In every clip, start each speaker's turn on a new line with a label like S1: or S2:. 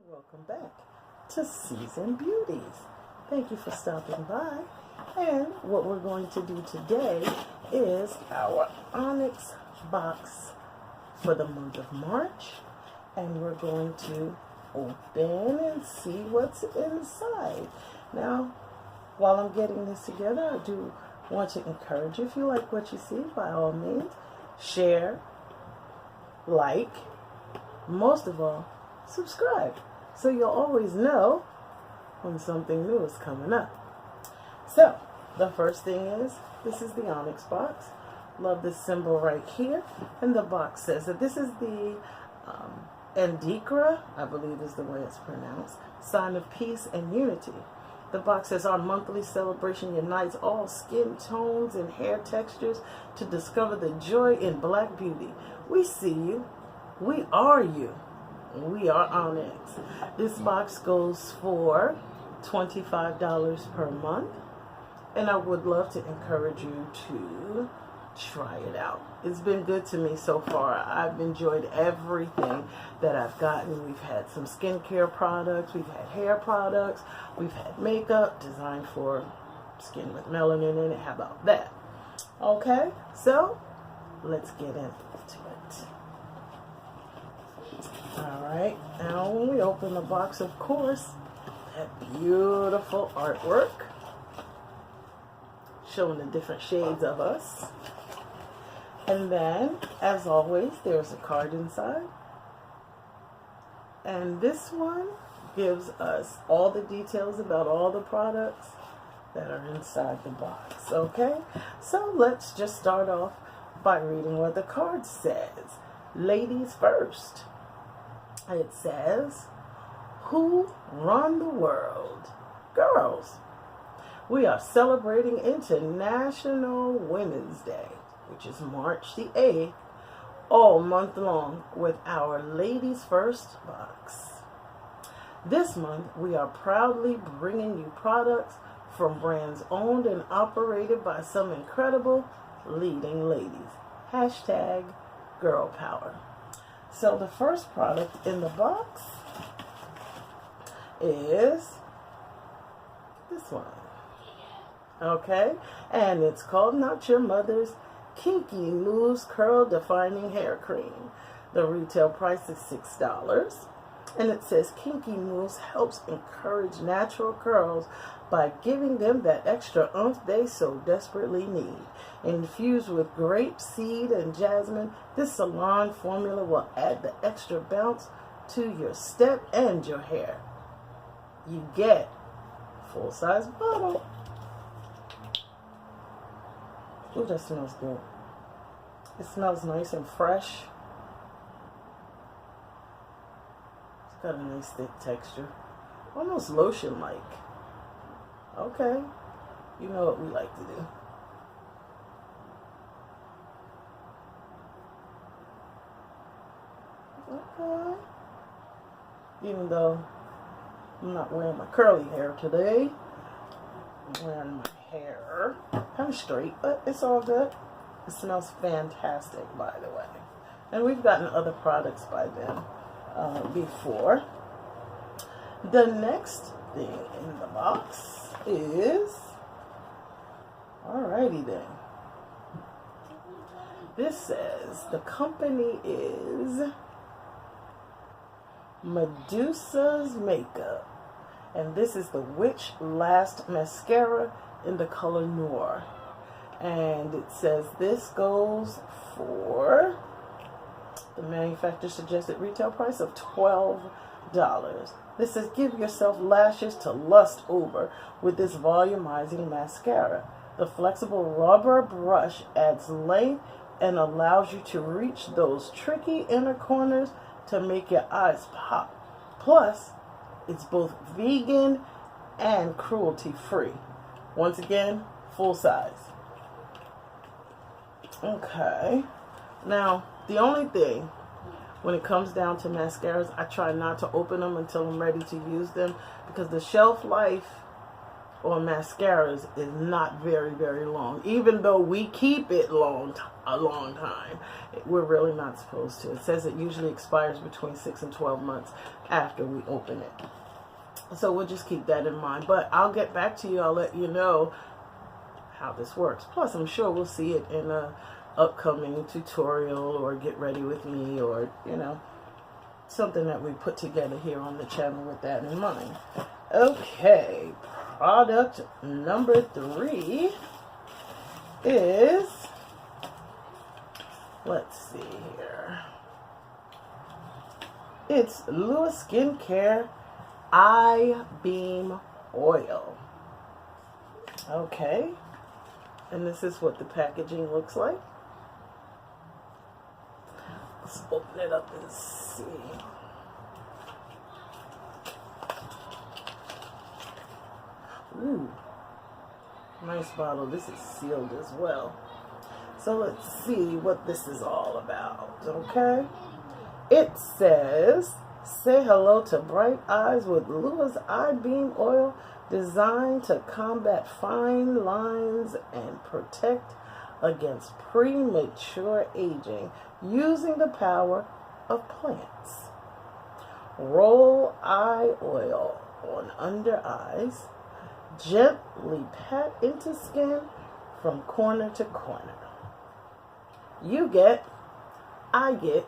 S1: Welcome back to Season Beauties. Thank you for stopping by. And what we're going to do today is our Onyx box for the month of March. And we're going to open and see what's inside. Now, while I'm getting this together, I do want to encourage you, if you like what you see, by all means, share, like, most of all, subscribe, so you'll always know when something new is coming up. So, the first thing is, this is the Onyx box. Love this symbol right here. And the box says that this is the Andikra, I believe is the way it's pronounced, sign of peace and unity. The box says, our monthly celebration unites all skin tones and hair textures to discover the joy in Black beauty. We see you. We are you. We are Onyx. This box goes for $25 per month. And I would love to encourage you to try it out. It's been good to me so far. I've enjoyed everything that I've gotten. We've had some skincare products. We've had hair products. We've had makeup designed for skin with melanin in it. How about that? Okay, so let's get into it. Alright, now when we open the box, of course, that beautiful artwork showing the different shades of us. And then, as always, there's a card inside. And this one gives us all the details about all the products that are inside the box. Okay, so let's just start off by reading what the card says. Ladies first. It says, who run the world? Girls. We are celebrating International Women's Day, which is March the 8th, all month long with our Ladies First box. This month, we are proudly bringing you products from brands owned and operated by some incredible leading ladies. Hashtag Girl Power. So the first product in the box is this one. Okay, and it's called Not Your Mother's Kinky Mousse Curl Defining Hair Cream. The retail price is $6. And it says Kinky Mousse helps encourage natural curls by giving them that extra oomph they so desperately need. Infused with grape seed and jasmine, this salon formula will add the extra bounce to your step and your hair. You get a full-size bottle. Ooh, that smells good. It smells nice and fresh. It's got a nice thick texture. Almost lotion-like. Okay. You know what we like to do. Okay. Even though I'm not wearing my curly hair today, I'm wearing my hair kind of straight, but it's all good. It smells fantastic, by the way. And we've gotten other products by them before. The next thing in the box is, alrighty then. This says the company is Medusa's Makeup. And this is the Witch Last Mascara in the color Noir. And it says this goes for the manufacturer suggested retail price of $12. This says give yourself lashes to lust over with this volumizing mascara. The flexible rubber brush adds length and allows you to reach those tricky inner corners to make your eyes pop. Plus, it's both vegan and cruelty-free. Once again, full size. Okay. Now, the only thing, when it comes down to mascaras, I try not to open them until I'm ready to use them, because the shelf life or mascaras is not very, very long. Even though we keep it a long time, we're really not supposed to. It says it usually expires between 6 and 12 months after we open it. So we'll just keep that in mind. But I'll get back to you. I'll let you know how this works. Plus, I'm sure we'll see it in a upcoming tutorial or get ready with me, or, you know, something that we put together here on the channel with that in mind. Okay, product number 3 is, let's see here, it's Lua Skincare Eye Beam Oil. Okay, and this is what the packaging looks like. Let's open it up and see. Ooh, nice bottle. This is sealed as well. So let's see what this is all about, okay? It says, say hello to bright eyes with Lua's Eye Beam Oil, designed to combat fine lines and protect against premature aging using the power of plants. Roll eye oil on under eyes. Gently pat into skin from corner to corner. I get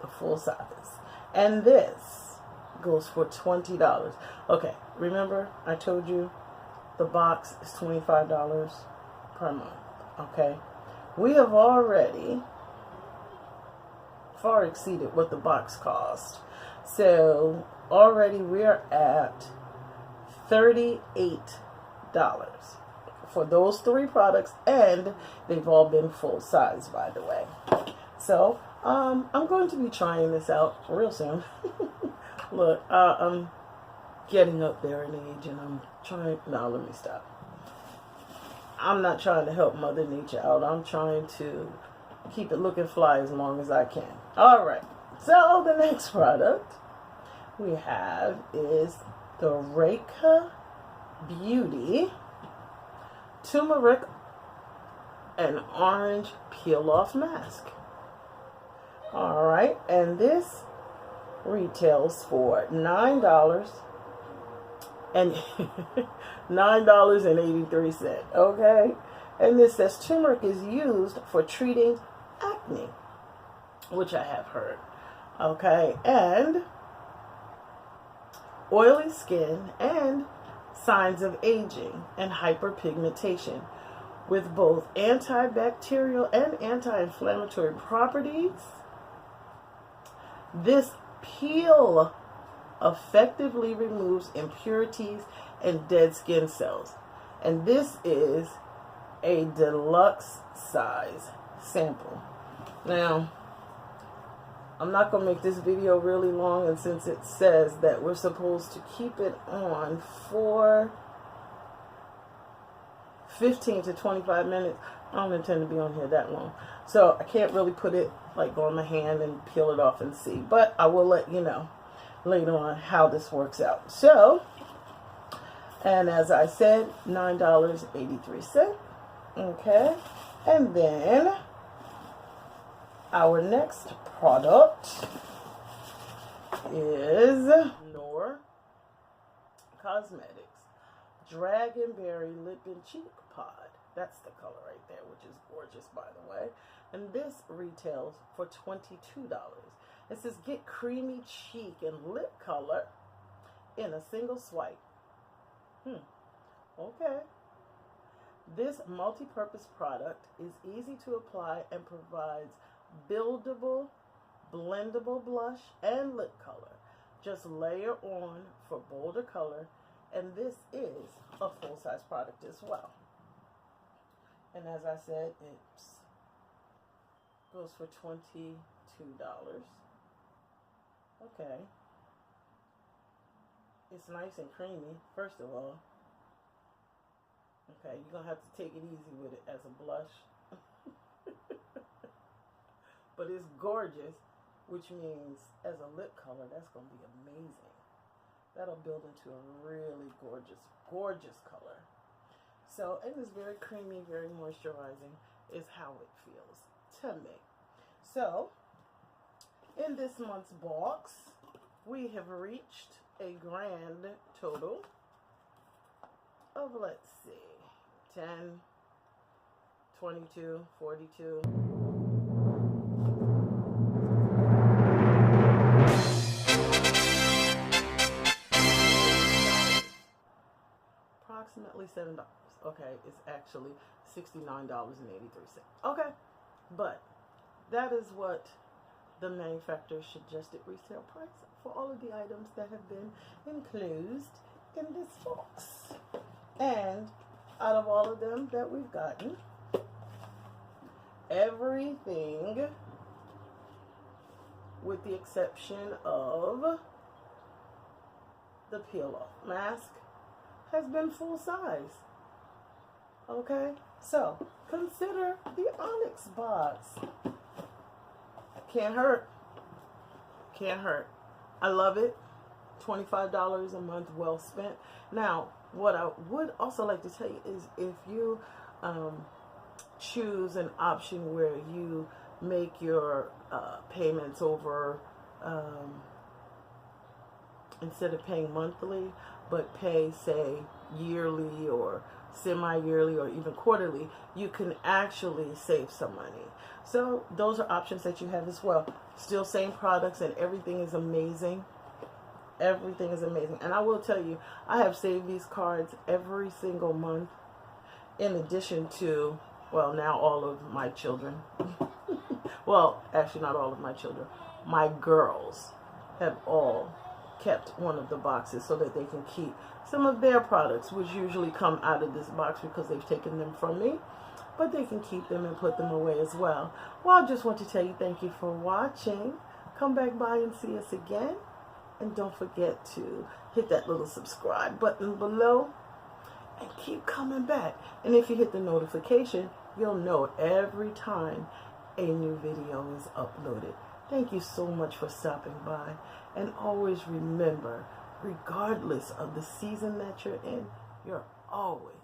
S1: the full size. And this goes for $20. Okay, remember I told you the box is $25 per month. Okay, we have already far exceeded what the box cost. So already we're at $38 for those 3 products, and they've all been full size, by the way. So I'm going to be trying this out real soon. Look, I'm getting up there in age, and I'm trying. No, let me stop. I'm not trying to help Mother Nature out. I'm trying to keep it looking fly as long as I can. All right. So the next product we have is the Reka Beauty Turmeric and Orange Peel Off Mask. All right, and this retails for $9 and $9.83. Okay, and this says turmeric is used for treating acne, which I have heard. Okay, and oily skin and signs of aging and hyperpigmentation, with both antibacterial and anti-inflammatory properties. This peel effectively removes impurities and dead skin cells. And this is a deluxe size sample. Now, I'm not going to make this video really long, and since it says that we're supposed to keep it on for 15 to 25 minutes, I don't intend to be on here that long. So I can't really put it like on my hand and peel it off and see. But I will let you know later on how this works out. So, and as I said, $9.83. Okay. And then our next product is Nor Cosmetics Dragonberry Lip and Cheek Pod. That's the color right there, which is gorgeous, by the way. And this retails for $22. It says get creamy cheek and lip color in a single swipe. Okay. This multi-purpose product is easy to apply and provides buildable, blendable blush and lip color. Just layer on for bolder color, and this is a full-size product as well. And as I said, it goes for $22. Okay. It's nice and creamy, first of all. Okay, you're going to have to take it easy with it as a blush. But it's gorgeous, which means as a lip color, that's going to be amazing. That'll build into a really gorgeous, gorgeous color. So, and it's very creamy, very moisturizing is how it feels to me. So, in this month's box, we have reached a grand total of, let's see, 10, 22, 42. Approximately $7. Okay, it's actually $69.83. Okay, but that is what the manufacturer suggested retail price for all of the items that have been enclosed in this box. And out of all of them that we've gotten, everything, with the exception of the peel-off mask, has been full size. Okay, so consider the OnyxBox. Can't hurt. Can't hurt. I love it. $25 a month, well spent. Now, what I would also like to tell you is if you choose an option where you make your payments over, instead of paying monthly, but pay, say, yearly or semi-yearly or even quarterly, you can actually save some money. So those are options that you have as well. Still same products, and everything is amazing. Everything is amazing. And I will tell you, I have saved these cards every single month, in addition to, well, now all of my children. Well, actually not all of my children. My girls have all kept one of the boxes so that they can keep some of their products, which usually come out of this box because they've taken them from me, but they can keep them and put them away as well. Well, I just want to tell you thank you for watching. Come back by and see us again, and don't forget to hit that little subscribe button below and keep coming back. And if you hit the notification, you'll know every time a new video is uploaded. Thank you so much for stopping by. And always remember, regardless of the season that you're in, you're always